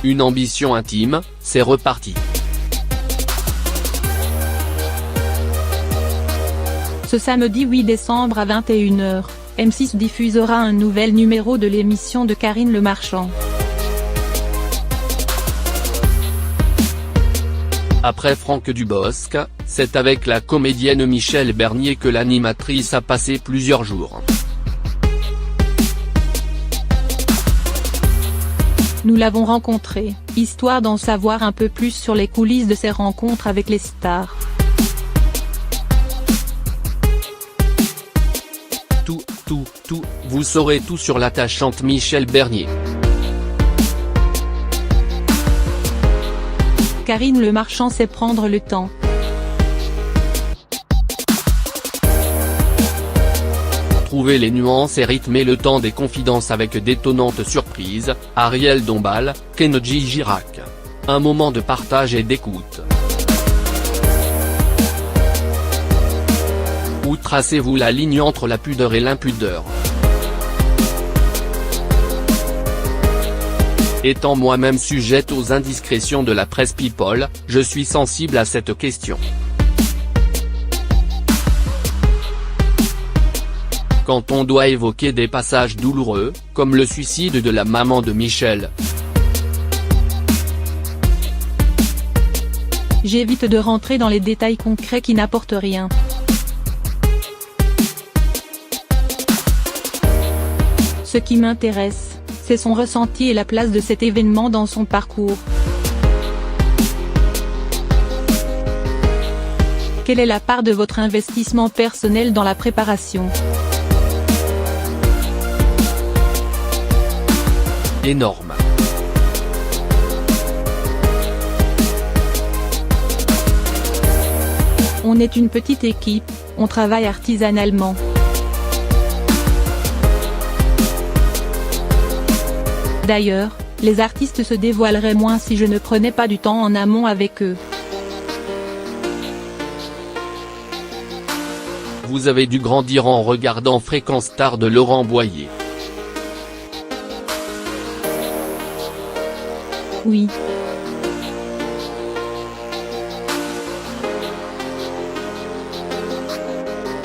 Une ambition intime, c'est reparti. Ce samedi 8 décembre à 21 h, M6 diffusera un nouvel numéro de l'émission de Karine Le Marchand. Après Franck Dubosc, c'est avec la comédienne Michèle Bernier que l'animatrice a passé plusieurs jours. Nous l'avons rencontrée, histoire d'en savoir un peu plus sur les coulisses de ses rencontres avec les stars. Vous saurez tout sur l'attachante Michèle Bernier. Karine Le Marchand sait prendre le temps. Trouver les nuances et rythmer le temps des confidences avec d'étonnantes surprises, Ariel Dombal, Kenji Girac. Un moment de partage et d'écoute. Où tracez-vous la ligne entre la pudeur et l'impudeur? Étant moi-même sujette aux indiscrétions de la presse people, je suis sensible à cette question. Quand on doit évoquer des passages douloureux, comme le suicide de la maman de Michèle. J'évite de rentrer dans les détails concrets qui n'apportent rien. Ce qui m'intéresse, c'est son ressenti et la place de cet événement dans son parcours. Quelle est la part de votre investissement personnel dans la préparation? Énorme. On est une petite équipe, on travaille artisanalement. D'ailleurs, les artistes se dévoileraient moins si je ne prenais pas du temps en amont avec eux. Vous avez dû grandir en regardant Fréquence Star de Laurent Boyer. Oui.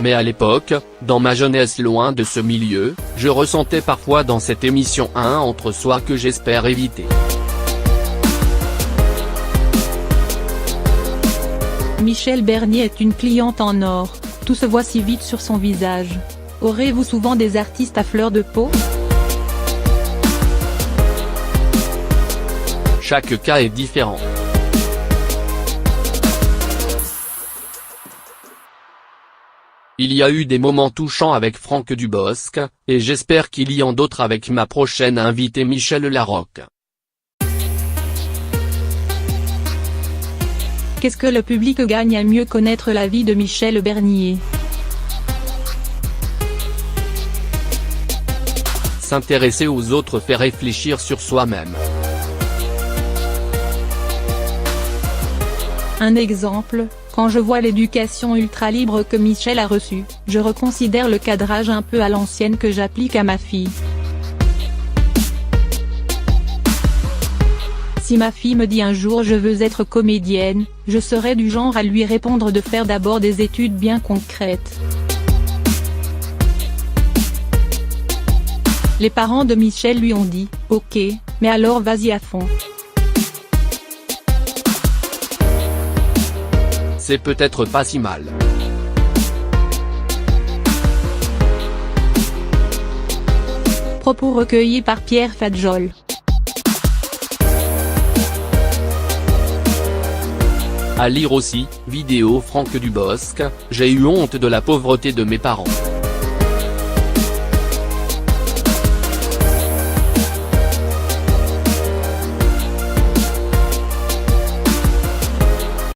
Mais à l'époque, dans ma jeunesse loin de ce milieu, je ressentais parfois dans cette émission un entre-soi que j'espère éviter. Michèle Bernier est une cliente en or, tout se voit si vite sur son visage. Aurez-vous souvent des artistes à fleur de peau? Chaque cas est différent. Il y a eu des moments touchants avec Franck Dubosc, et j'espère qu'il y en d'autres avec ma prochaine invitée Michèle Larocque. Qu'est-ce que le public gagne à mieux connaître la vie de Michèle Bernier? S'intéresser aux autres fait réfléchir sur soi-même. Un exemple, quand je vois l'éducation ultra libre que Michèle a reçue, je reconsidère le cadrage un peu à l'ancienne que j'applique à ma fille. Si ma fille me dit un jour je veux être comédienne, je serai du genre à lui répondre de faire d'abord des études bien concrètes. Les parents de Michèle lui ont dit « Ok, mais alors vas-y à fond ». C'est peut-être pas si mal. Propos recueillis par Pierre Fadjol. À lire aussi, vidéo Franck Dubosc, j'ai eu honte de la pauvreté de mes parents.